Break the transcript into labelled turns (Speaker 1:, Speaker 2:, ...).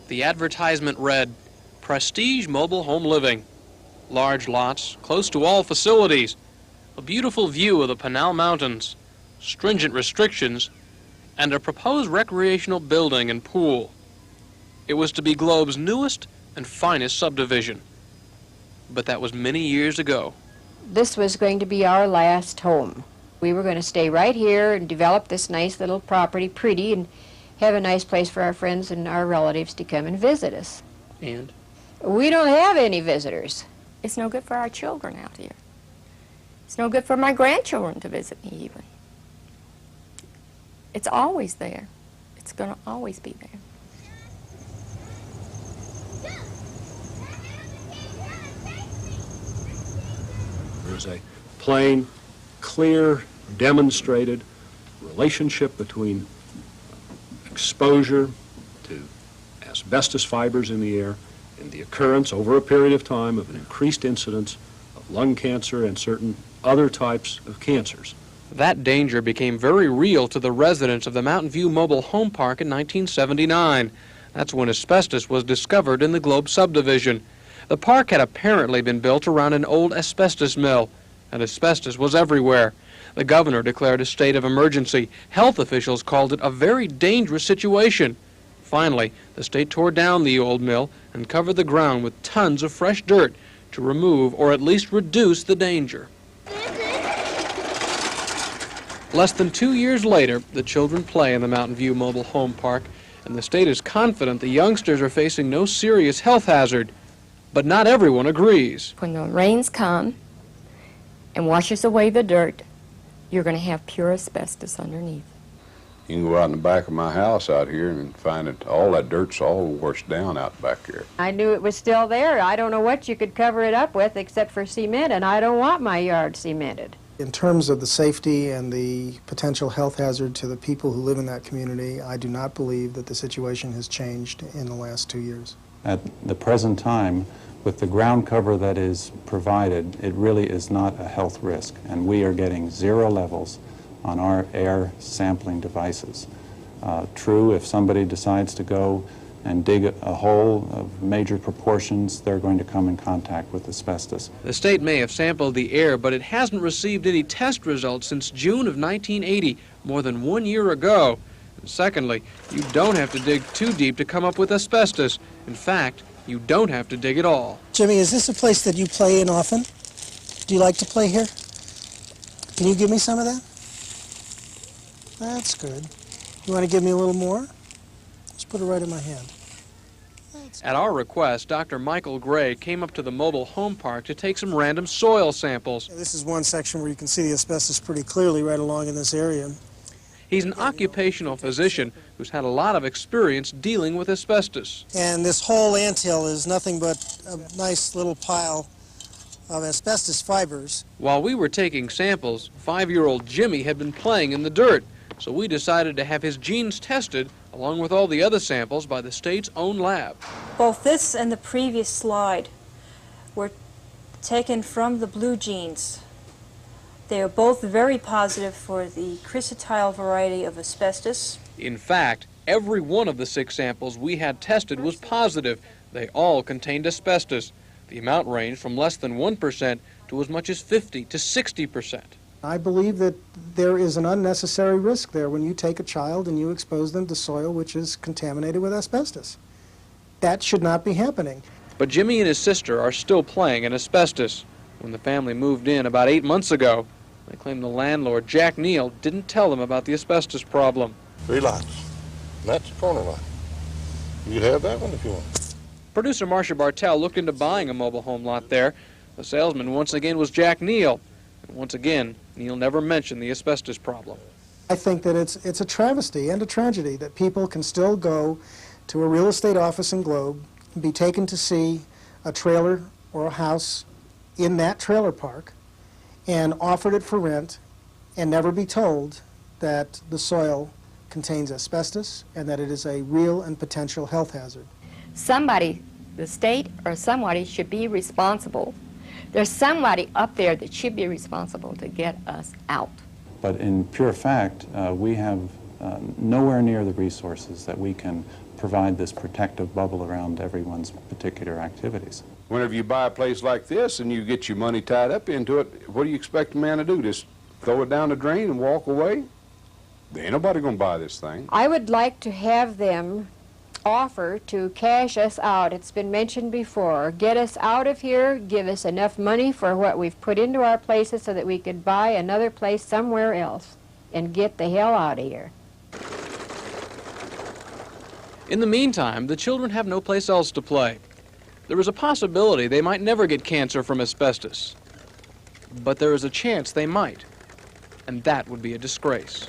Speaker 1: The advertisement read, "Prestige Mobile Home Living." Large lots, close to all facilities, a beautiful view of the Pinal Mountains, stringent restrictions, and a proposed recreational building and pool. It was to be Globe's newest and finest subdivision. But that was many years ago.
Speaker 2: This was going to be our last home. We were going to stay right here and develop this nice little property, pretty, and have a nice place for our friends and our relatives to come and visit us.
Speaker 1: And?
Speaker 2: We don't have any visitors.
Speaker 3: It's no good for our children out here. It's no good for my grandchildren to visit me even. It's always there. It's going to always be there.
Speaker 4: There's a plain, clear, demonstrated relationship between exposure to asbestos fibers in the air and the occurrence over a period of time of an increased incidence of lung cancer and certain other types of cancers.
Speaker 1: That danger became very real to the residents of the Mountain View Mobile Home Park in 1979. That's when asbestos was discovered in the Globe subdivision. The park had apparently been built around an old asbestos mill, and asbestos was everywhere. The governor declared a state of emergency. Health officials called it a very dangerous situation. Finally, the state tore down the old mill and covered the ground with tons of fresh dirt to remove or at least reduce the danger. Less than 2 years later, the children play in the Mountain View Mobile Home Park, and the state is confident the youngsters are facing no serious health hazard. But not everyone agrees.
Speaker 3: When the rains come and washes away the dirt, you're going to have pure asbestos underneath.
Speaker 5: You can go out in the back of my house out here and find that all that dirt's all washed down out back here.
Speaker 2: I knew it was still there. I don't know what you could cover it up with except for cement, and I don't want my yard cemented.
Speaker 6: In terms of the safety and the potential health hazard to the people who live in that community, I do not believe that the situation has changed in the last 2 years.
Speaker 7: At the present time, with the ground cover that is provided, it really is not a health risk, and we are getting 0 levels on our air sampling devices. True, if somebody decides to go and dig a hole of major proportions, they're going to come in contact with asbestos.
Speaker 1: The state may have sampled the air, but it hasn't received any test results since June of 1980, more than 1 year ago. And secondly, you don't have to dig too deep to come up with asbestos. In fact, you don't have to dig at all.
Speaker 6: Jimmy, is this a place that you play in often? Do you like to play here? Can you give me some of that? That's good. You want to give me a little more? Just put it right in my hand.
Speaker 1: At our request, Dr. Michael Gray came up to the mobile home park to take some random soil samples.
Speaker 6: This is one section where you can see the asbestos pretty clearly right along in this area.
Speaker 1: He's an occupational physician who's had a lot of experience dealing with asbestos.
Speaker 6: And this whole anthill is nothing but a nice little pile of asbestos fibers.
Speaker 1: While we were taking samples, 5-year-old Jimmy had been playing in the dirt, so we decided to have his genes tested along with all the other samples by the state's own lab.
Speaker 8: Both this and the previous slide were taken from the blue genes. They are both very positive for the chrysotile variety of asbestos.
Speaker 1: In fact, every one of the 6 samples we had tested was positive. They all contained asbestos. The amount ranged from less than 1% to as much as 50 to 60%.
Speaker 6: I believe that there is an unnecessary risk there when you take a child and you expose them to soil which is contaminated with asbestos. That should not be happening.
Speaker 1: But Jimmy and his sister are still playing in asbestos. When the family moved in about 8 months ago, they claim the landlord, Jack Neal, didn't tell them about the asbestos problem.
Speaker 9: 3 lots. That's the corner lot. You could have that one if you want.
Speaker 1: Producer Marcia Bartell looked into buying a mobile home lot there. The salesman once again was Jack Neal. And once again, Neal never mentioned the asbestos problem.
Speaker 6: I think that it's a travesty and a tragedy that people can still go to a real estate office in Globe and be taken to see a trailer or a house in that trailer park and offered it for rent and never be told that the soil contains asbestos and that it is a real and potential health hazard.
Speaker 3: Somebody, the state or somebody, should be responsible. There's somebody up there that should be responsible to get us out.
Speaker 7: But in pure fact, we have nowhere near the resources that we can provide this protective bubble around everyone's particular activities.
Speaker 5: Whenever you buy a place like this and you get your money tied up into it, what do you expect a man to do? Just throw it down the drain and walk away? There ain't nobody gonna buy this thing.
Speaker 2: I would like to have them offer to cash us out. It's been mentioned before. Get us out of here, give us enough money for what we've put into our places so that we could buy another place somewhere else and get the hell out of here.
Speaker 1: In the meantime, the children have no place else to play. There is a possibility they might never get cancer from asbestos. But there is a chance they might, and that would be a disgrace.